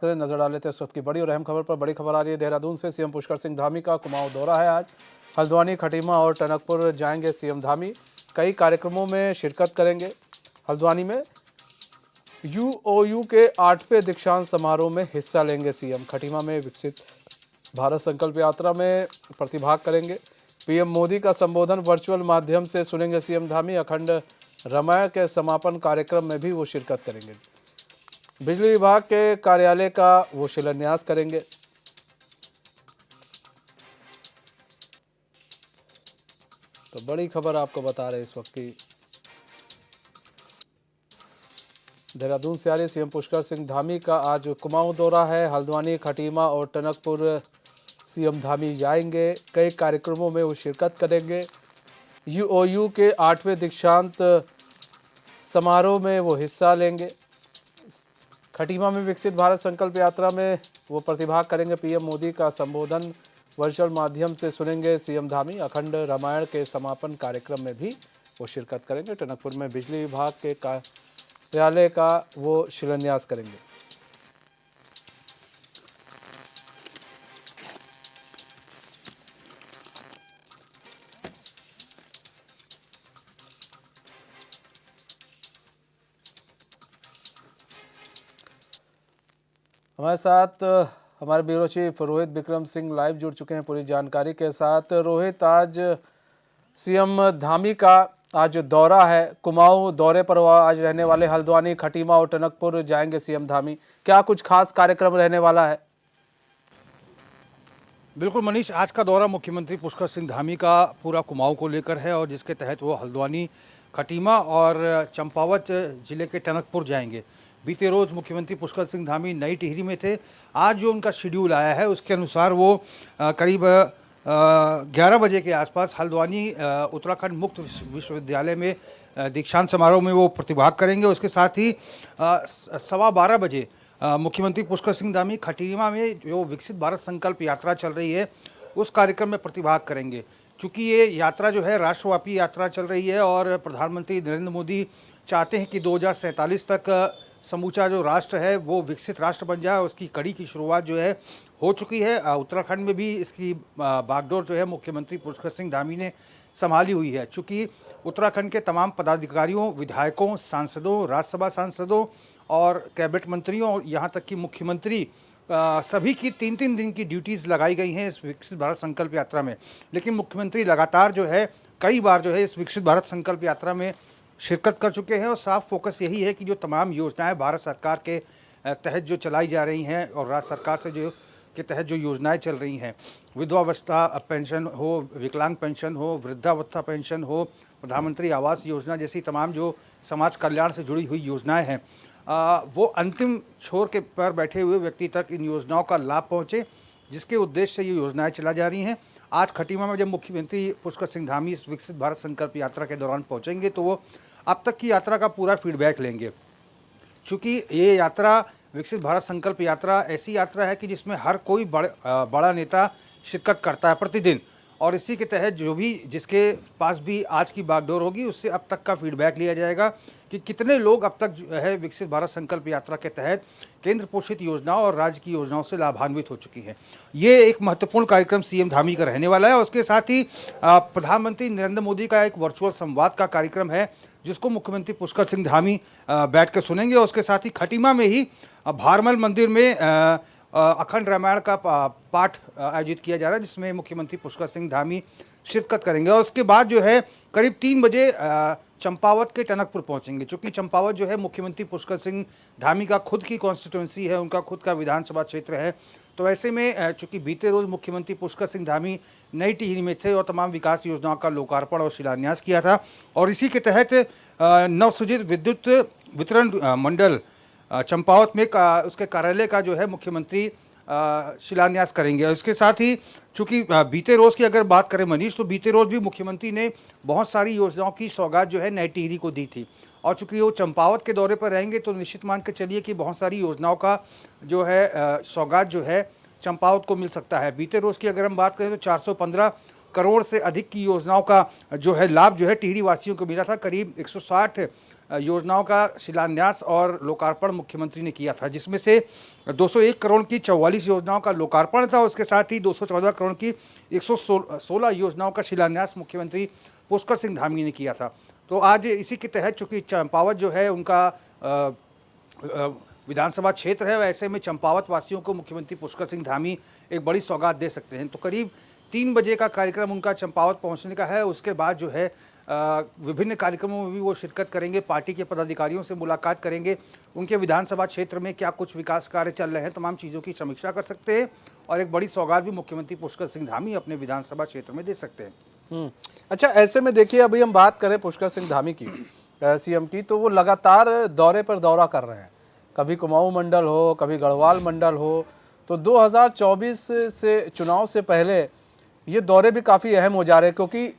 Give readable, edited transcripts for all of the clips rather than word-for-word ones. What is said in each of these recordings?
करें, नजर डाल लेते हैं इस वक्त की बड़ी और अहम खबर पर। बड़ी खबर आ रही है देहरादून से। सीएम पुष्कर सिंह धामी का कुमाऊं दौरा है आज। हल्द्वानी, खटीमा और टनकपुर जाएंगे सीएम धामी। कई कार्यक्रमों में शिरकत करेंगे। हल्द्वानी में यूओयू के 8वें दीक्षांत समारोह में हिस्सा लेंगे सीएम। खटीमा में विकसित भारत संकल्प यात्रा में प्रतिभाग करेंगे। पीएम मोदी का संबोधन वर्चुअल माध्यम से सुनेंगे सीएम धामी। अखंड रामायण के समापन कार्यक्रम में भी वो शिरकत करेंगे। बिजली विभाग के कार्यालय का वो शिलान्यास करेंगे। तो बड़ी खबर आपको बता रहे इस वक्त की देहरादून से आ रही। सीएम पुष्कर सिंह धामी का आज कुमाऊं दौरा है। हल्द्वानी, खटीमा और टनकपुर सीएम धामी जाएंगे। कई कार्यक्रमों में वो शिरकत करेंगे। यूओयू के 8वें दीक्षांत समारोह में वो हिस्सा लेंगे। खटीमा में विकसित भारत संकल्प यात्रा में वो प्रतिभाग करेंगे। पीएम मोदी का संबोधन वर्चुअल माध्यम से सुनेंगे सीएम धामी। अखंड रामायण के समापन कार्यक्रम में भी वो शिरकत करेंगे। टनकपुर में बिजली विभाग के कार्यालय का वो शिलान्यास करेंगे। हमारे साथ हमारे bureau chief Rohit Vikram Singh live जुड़ चुके हैं पूरी जानकारी के साथ। रोहित, आज सीएम धामी का आज दौरा है। कुमाऊं दौरे पर आज रहने वाले। हल्द्वानी, खटीमा और टनकपुर जाएंगे सीएम धामी। क्या कुछ खास कार्यक्रम रहने वाला है? बिल्कुल मनीष, आज का दौरा मुख्यमंत्री पुष्कर सिंह धामी का पूरा कुमाऊं को लेकर है और जिसके तहत वो हल्द्वानी, खटीमा और चंपावत जिले के टनकपुर जाएंगे। बीते रोज मुख्यमंत्री पुष्कर सिंह धामी नई टिहरी में थे। आज जो उनका शेड्यूल आया है उसके अनुसार वो करीब 11 बजे के आसपास हल्द्वानी उत्तराखंड मुक्त विश्वविद्यालय में दीक्षांत समारोह में वो प्रतिभाग करेंगे। उसके साथ ही 12:15 बजे मुख्यमंत्री पुष्कर सिंह धामी खटीमा में जो विकसित भारत संकल्प यात्रा चल रही है उस कार्यक्रम में प्रतिभाग करेंगे। चूँकि ये यात्रा जो है राष्ट्रव्यापी यात्रा चल रही है और प्रधानमंत्री नरेंद्र मोदी चाहते हैं कि 2047 तक समूचा जो राष्ट्र है वो विकसित राष्ट्र बन जाए। उसकी कड़ी की शुरुआत जो है हो चुकी है। उत्तराखंड में भी इसकी बागडोर जो है मुख्यमंत्री पुष्कर सिंह धामी ने संभाली हुई है। चूँकि उत्तराखंड के तमाम पदाधिकारियों, विधायकों, सांसदों, राज्यसभा सांसदों और कैबिनेट मंत्रियों और यहाँ तक कि मुख्यमंत्री सभी की 3-3 दिन की ड्यूटीज़ लगाई गई हैं इस विकसित भारत संकल्प यात्रा में। लेकिन मुख्यमंत्री लगातार जो है कई बार जो है इस विकसित भारत संकल्प यात्रा में शिरकत कर चुके हैं और साफ फोकस यही है कि जो तमाम योजनाएं भारत सरकार के तहत जो चलाई जा रही हैं और राज्य सरकार से जो के तहत जो योजनाएं चल रही हैं, विधवावस्था पेंशन हो, विकलांग पेंशन हो, वृद्धावस्था पेंशन हो, प्रधानमंत्री आवास योजना जैसी तमाम जो समाज कल्याण से जुड़ी हुई योजनाएं हैं, वो अंतिम छोर के पर बैठे हुए व्यक्ति तक इन योजनाओं का लाभ पहुँचे, जिसके उद्देश्य से ये योजनाएं चला जा रही हैं। आज खटीमा में जब मुख्यमंत्री पुष्कर सिंह धामी इस विकसित भारत संकल्प यात्रा के दौरान पहुंचेंगे तो वो अब तक की यात्रा का पूरा फीडबैक लेंगे। चूँकि ये यात्रा विकसित भारत संकल्प यात्रा ऐसी यात्रा है कि जिसमें हर कोई बड़ा नेता शिरकत करता है प्रतिदिन, और इसी के तहत जो भी जिसके पास भी आज की बागडोर होगी उससे अब तक का फीडबैक लिया जाएगा कि कितने लोग अब तक जो है विकसित भारत संकल्प यात्रा के तहत केंद्र पोषित योजनाओं और राज्य की योजनाओं से लाभान्वित हो चुकी हैं। ये एक महत्वपूर्ण कार्यक्रम सीएम धामी का रहने वाला है। उसके साथ ही प्रधानमंत्री नरेंद्र मोदी का एक वर्चुअल संवाद का कार्यक्रम है जिसको मुख्यमंत्री पुष्कर सिंह धामी बैठ कर सुनेंगे। उसके साथ ही खटीमा में ही भारमल मंदिर में अखंड रामायण का पाठ आयोजित किया जा रहा है जिसमें मुख्यमंत्री पुष्कर सिंह धामी शिरकत करेंगे। और उसके बाद जो है करीब 3 बजे चंपावत के टनकपुर पहुंचेंगे। चूँकि चंपावत जो है मुख्यमंत्री पुष्कर सिंह धामी का खुद की कॉन्स्टिट्यूंसी है, उनका खुद का विधानसभा क्षेत्र है। तो ऐसे में चूँकि बीते रोज मुख्यमंत्री पुष्कर सिंह धामी नई टिहरी में थे और तमाम विकास योजनाओं का लोकार्पण और शिलान्यास किया था और इसी के तहत नवसृजित विद्युत वितरण मंडल चंपावत में उसके कार्यालय का जो है मुख्यमंत्री शिलान्यास करेंगे। इसके साथ ही चूँकि बीते रोज़ की अगर बात करें मनीष, तो बीते रोज़ भी मुख्यमंत्री ने बहुत सारी योजनाओं की सौगात जो है नई टिहरी को दी थी और चूँकि वो चंपावत के दौरे पर रहेंगे तो निश्चित मान के चलिए कि बहुत सारी योजनाओं का जो है सौगात जो है चंपावत को मिल सकता है। बीते रोज़ की अगर हम बात करें तो 415 करोड़ से अधिक की योजनाओं का जो है लाभ जो है टिहरी वासियों को मिला था। करीब 160 योजनाओं का शिलान्यास और लोकार्पण मुख्यमंत्री ने किया था, जिसमें से 201 करोड़ की 44 योजनाओं का लोकार्पण था। उसके साथ ही 214 करोड़ की 116 योजनाओं का शिलान्यास मुख्यमंत्री पुष्कर सिंह धामी ने किया था। तो आज इसी के तहत चूँकि चंपावत जो है उनका विधानसभा क्षेत्र है, वैसे में चंपावत वासियों को मुख्यमंत्री पुष्कर सिंह धामी एक बड़ी सौगात दे सकते हैं। तो करीब 3 बजे का कार्यक्रम उनका चंपावत पहुंचने का है। उसके बाद जो है विभिन्न कार्यक्रमों में भी वो शिरकत करेंगे, पार्टी के पदाधिकारियों से मुलाकात करेंगे, उनके विधानसभा क्षेत्र में क्या कुछ विकास कार्य चल रहे हैं, तमाम चीज़ों की समीक्षा कर सकते हैं और एक बड़ी सौगात भी मुख्यमंत्री पुष्कर सिंह धामी अपने विधानसभा क्षेत्र में दे सकते हैं। अच्छा, ऐसे में देखिए, अभी हम बात करें पुष्कर सिंह धामी की, सीएम की, तो वो लगातार दौरे पर दौरा कर रहे हैं। कभी कुमाऊं मंडल हो, कभी गढ़वाल मंडल हो। तो 2024 से चुनाव से पहले ये दौरे भी काफ़ी अहम हो जा रहे हैं, क्योंकि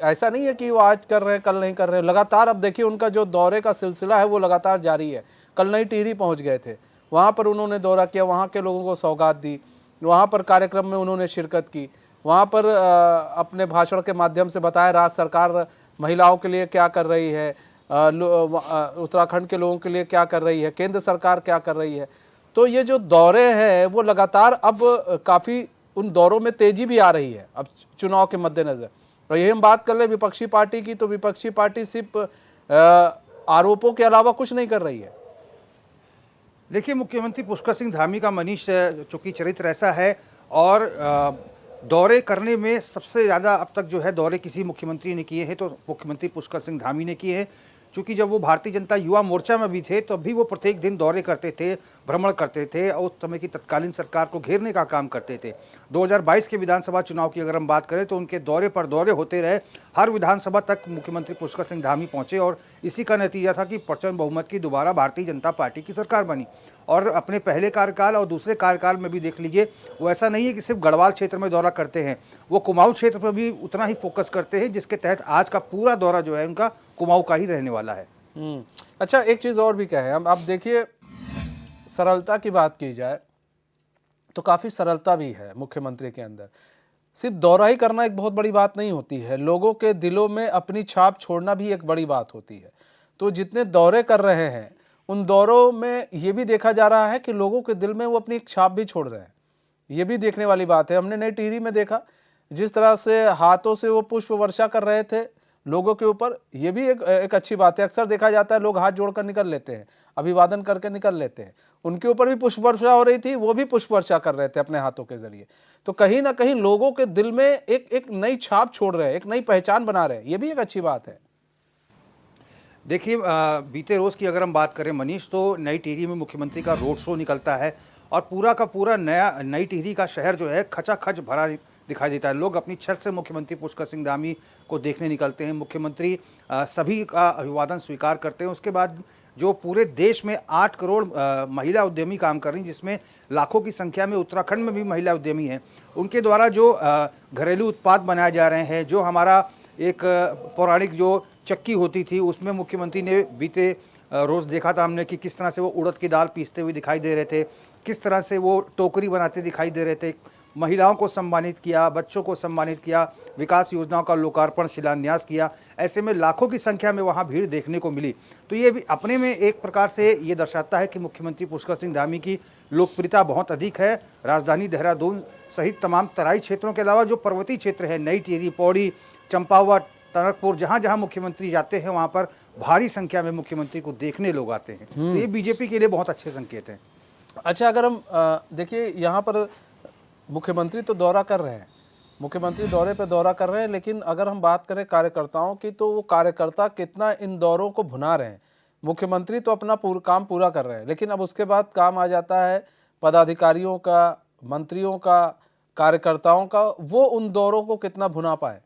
ऐसा नहीं है कि वो आज कर रहे हैं कल नहीं कर रहे हैं। लगातार अब देखिए उनका जो दौरे का सिलसिला है वो लगातार जारी है। कल नई टिहरी पहुंच गए थे, वहाँ पर उन्होंने दौरा किया, वहाँ के लोगों को सौगात दी, वहाँ पर कार्यक्रम में उन्होंने शिरकत की, वहाँ पर अपने भाषण के माध्यम से बताया राज्य सरकार महिलाओं के लिए क्या कर रही है, उत्तराखंड के लोगों के लिए क्या कर रही है, केंद्र सरकार क्या कर रही है। तो ये जो दौरे हैं वो लगातार अब काफ़ी उन दौरों में तेजी भी आ रही है अब चुनाव के मद्देनज़र। और यही हम बात कर रहे हैं विपक्षी पार्टी की, तो विपक्षी पार्टी सिर्फ आरोपों के अलावा कुछ नहीं कर रही है। देखिए, मुख्यमंत्री पुष्कर सिंह धामी का मनीष चूँकि चरित्र ऐसा है और दौरे करने में सबसे ज़्यादा अब तक जो है दौरे किसी मुख्यमंत्री ने किए हैं तो मुख्यमंत्री पुष्कर सिंह धामी ने किए हैं। चूँकि जब वो भारतीय जनता युवा मोर्चा में भी थे तब भी वो प्रत्येक दिन दौरे करते थे, भ्रमण करते थे और उस समय की तत्कालीन सरकार को घेरने का काम करते थे। 2022 के विधानसभा चुनाव की अगर हम बात करें तो उनके दौरे पर दौरे होते रहे, हर विधानसभा तक मुख्यमंत्री पुष्कर सिंह धामी पहुँचे और इसी का नतीजा था कि प्रचंड बहुमत की दोबारा भारतीय जनता पार्टी की सरकार बनी। और अपने पहले कार्यकाल और दूसरे कार्यकाल में भी देख लीजिए, वो ऐसा नहीं है कि सिर्फ गढ़वाल क्षेत्र में दौरा करते हैं, वो कुमाऊं क्षेत्र पर भी उतना ही फोकस करते हैं, जिसके तहत आज का पूरा दौरा जो है उनका कुमाऊं का ही रहने वाला है। अच्छा, एक चीज़ और भी क्या है, अब देखिए, सरलता की बात की जाए तो काफ़ी सरलता भी है मुख्यमंत्री के अंदर। सिर्फ दौरा ही करना एक बहुत बड़ी बात नहीं होती है, लोगों के दिलों में अपनी छाप छोड़ना भी एक बड़ी बात होती है। तो जितने दौरे कर रहे हैं उन दौरों में ये भी देखा जा रहा है कि लोगों के दिल में वो अपनी एक छाप भी छोड़ रहे हैं। ये भी देखने वाली बात है। हमने नई टिहरी में देखा जिस तरह से हाथों से वो पुष्प वर्षा कर रहे थे लोगों के ऊपर, ये भी एक अच्छी बात है। अक्सर देखा जाता है लोग हाथ जोड़कर निकल लेते हैं, अभिवादन करके निकल लेते हैं, उनके ऊपर भी पुष्प वर्षा हो रही थी, वो भी पुष्प वर्षा कर रहे थे अपने हाथों के जरिए। तो कहीं ना कहीं लोगों के दिल में एक नई छाप छोड़ रहे हैं, एक नई पहचान बना रहे हैं, ये भी एक अच्छी बात है। देखिए, बीते रोज़ की अगर हम बात करें मनीष, तो नई टिहरी में मुख्यमंत्री का रोड शो निकलता है और पूरा का पूरा नई टिहरी का शहर जो है खचाखच भरा दिखाई देता है। लोग अपनी छत से मुख्यमंत्री पुष्कर सिंह धामी को देखने निकलते हैं। मुख्यमंत्री सभी का अभिवादन स्वीकार करते हैं। उसके बाद जो पूरे देश में 8 करोड़ महिला उद्यमी काम कर रही हैं, जिसमें लाखों की संख्या में उत्तराखंड में भी महिला उद्यमी हैं, उनके द्वारा जो घरेलू उत्पाद बनाए जा रहे हैं, जो हमारा एक पौराणिक जो चक्की होती थी उसमें मुख्यमंत्री ने बीते रोज़ देखा था हमने कि किस तरह से वो उड़द की दाल पीसते हुए दिखाई दे रहे थे, किस तरह से वो टोकरी बनाते दिखाई दे रहे थे। महिलाओं को सम्मानित किया, बच्चों को सम्मानित किया, विकास योजनाओं का लोकार्पण शिलान्यास किया। ऐसे में लाखों की संख्या में वहाँ भीड़ देखने को मिली। तो ये भी अपने में एक प्रकार से ये दर्शाता है कि मुख्यमंत्री पुष्कर सिंह धामी की लोकप्रियता बहुत अधिक है। राजधानी देहरादून सहित तमाम तराई क्षेत्रों के अलावा जो पर्वतीय क्षेत्र है, नई टिहरी, पौड़ी, चंपावत, टनकपुर, जहाँ जहाँ मुख्यमंत्री जाते हैं वहाँ पर भारी संख्या में मुख्यमंत्री को देखने लोग आते हैं। तो ये बीजेपी के लिए बहुत अच्छे संकेत हैं। अच्छा, अगर हम देखिए, यहाँ पर मुख्यमंत्री तो दौरा कर रहे हैं, मुख्यमंत्री दौरे पे दौरा कर रहे हैं, लेकिन अगर हम बात करें कार्यकर्ताओं की तो वो कार्यकर्ता कितना इन दौरों को भुना रहे हैं। मुख्यमंत्री तो अपना काम पूरा कर रहे हैं, लेकिन अब उसके बाद काम आ जाता है पदाधिकारियों का, मंत्रियों का, कार्यकर्ताओं का, वो उन दौरों को कितना भुना पाए।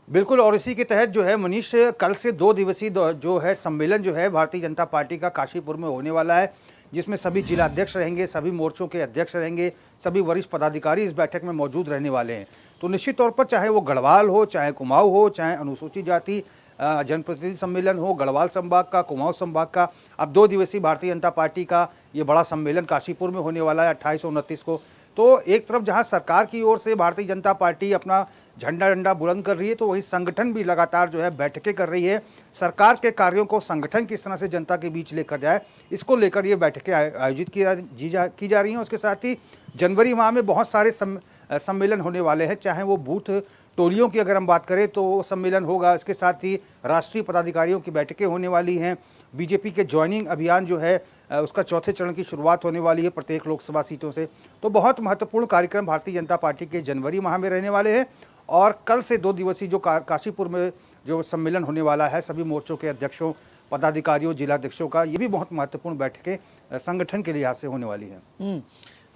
बिल्कुल, और इसी के तहत जो है मनीष, कल से 2 दिवसीय जो है सम्मेलन जो है भारतीय जनता पार्टी का काशीपुर में होने वाला है, जिसमें सभी जिलाध्यक्ष रहेंगे, सभी मोर्चों के अध्यक्ष रहेंगे, सभी वरिष्ठ पदाधिकारी इस बैठक में मौजूद रहने वाले हैं। तो निश्चित तौर पर चाहे वो गढ़वाल हो, चाहे कुमाऊं हो, चाहे अनुसूचित जाति जनप्रतिनिधि सम्मेलन हो, गढ़वाल संभाग का, कुमाऊं संभाग का, अब 2 दिवसीय भारतीय जनता पार्टी का ये बड़ा सम्मेलन काशीपुर में होने वाला है 28 और 29 को। तो एक तरफ जहां सरकार की ओर से भारतीय जनता पार्टी अपना झंडा डंडा बुलंद कर रही है, तो वही संगठन भी लगातार जो है बैठकें कर रही है। सरकार के कार्यों को संगठन किस तरह से जनता के बीच लेकर जाए, इसको लेकर ये बैठकें आयोजित की जा रही हैं। उसके साथ ही जनवरी माह में बहुत सारे सम्मेलन होने वाले हैं, चाहे वो बूथ टोलियों की अगर हम बात करें तो वो सम्मेलन होगा। इसके साथ ही राष्ट्रीय पदाधिकारियों की बैठकें होने वाली हैं। बीजेपी के ज्वाइनिंग अभियान जो है उसका चौथे चरण की शुरुआत होने वाली है प्रत्येक लोकसभा सीटों से। तो बहुत महत्वपूर्ण कार्यक्रम भारतीय जनता पार्टी के जनवरी माह में रहने वाले हैं। और कल से 2 दिवसीय जो काशीपुर में जो सम्मेलन होने वाला है सभी मोर्चों के अध्यक्षों, पदाधिकारियों, जिलाध्यक्षों का, ये भी बहुत महत्वपूर्ण बैठकें संगठन के लिहाज से होने वाली हैं।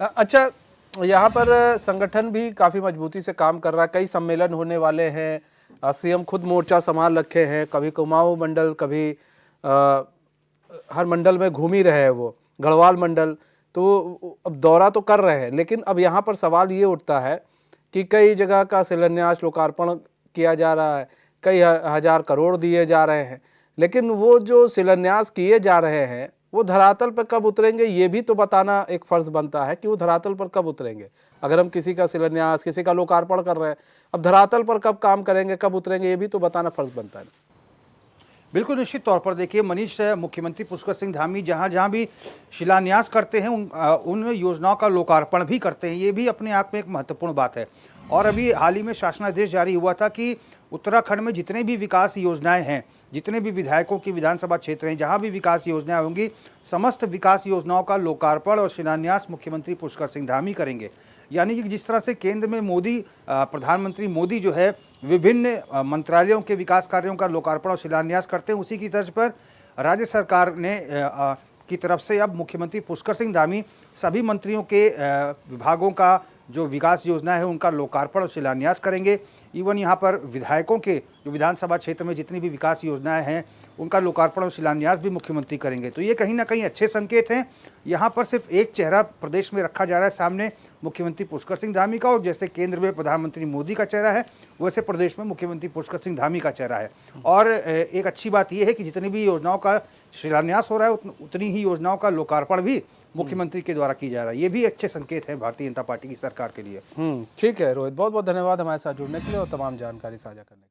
अच्छा, यहाँ पर संगठन भी काफ़ी मजबूती से काम कर रहा है, कई सम्मेलन होने वाले हैं। सीएम खुद मोर्चा संभाल रखे हैं, कभी कुमाऊं मंडल, कभी हर मंडल में घूम ही रहे हैं वो, गढ़वाल मंडल। तो अब दौरा तो कर रहे हैं, लेकिन अब यहाँ पर सवाल ये उठता है कि कई जगह का शिलान्यास लोकार्पण किया जा रहा है, कई हजार करोड़ दिए जा रहे हैं, लेकिन वो जो शिलान्यास किए जा रहे हैं वो धरातल पर कब उतरेंगे ये भी तो बताना एक फ़र्ज़ बनता है कि वो धरातल पर कब उतरेंगे। अगर हम किसी का शिलान्यास, किसी का लोकार्पण कर रहे हैं, अब धरातल पर कब काम करेंगे, कब उतरेंगे, ये भी तो बताना फ़र्ज़ बनता है। बिल्कुल निश्चित तौर पर देखिए मनीष, मुख्यमंत्री पुष्कर सिंह धामी जहाँ जहाँ भी शिलान्यास करते हैं उन योजनाओं का लोकार्पण भी करते हैं। ये भी अपने आप में एक महत्वपूर्ण बात है। और अभी हाल ही में शासनादेश जारी हुआ था कि उत्तराखंड में जितने भी विकास योजनाएं हैं, जितने भी विधायकों की विधानसभा क्षेत्र हैं, जहाँ भी विकास योजनाएं होंगी, समस्त विकास योजनाओं का लोकार्पण और शिलान्यास मुख्यमंत्री पुष्कर सिंह धामी करेंगे। यानी कि जिस तरह से केंद्र में प्रधानमंत्री मोदी जो है विभिन्न मंत्रालयों के विकास कार्यों का लोकार्पण और शिलान्यास करते हैं, उसी की तर्ज पर राज्य सरकार ने की तरफ से अब मुख्यमंत्री पुष्कर सिंह धामी सभी मंत्रियों के विभागों का जो विकास योजना है उनका लोकार्पण और शिलान्यास करेंगे। इवन यहाँ पर विधायकों के जो विधानसभा क्षेत्र में जितनी भी विकास योजनाएं हैं उनका लोकार्पण और शिलान्यास भी मुख्यमंत्री करेंगे। तो ये कहीं ना कहीं अच्छे संकेत हैं। यहाँ पर सिर्फ एक चेहरा प्रदेश में रखा जा रहा है सामने, मुख्यमंत्री पुष्कर सिंह धामी का, और जैसे केंद्र में प्रधानमंत्री मोदी का चेहरा है वैसे प्रदेश में मुख्यमंत्री पुष्कर सिंह धामी का चेहरा है। और एक अच्छी बात यह है कि जितनी भी योजनाओं का शिलान्यास हो रहा है उतनी ही योजनाओं का लोकार्पण भी मुख्यमंत्री के द्वारा की जा रहा है। ये भी अच्छे संकेत हैं भारतीय जनता पार्टी की सरकार के लिए। ठीक है रोहित, बहुत बहुत धन्यवाद हमारे साथ जुड़ने के लिए और तमाम जानकारी साझा करने के लिए।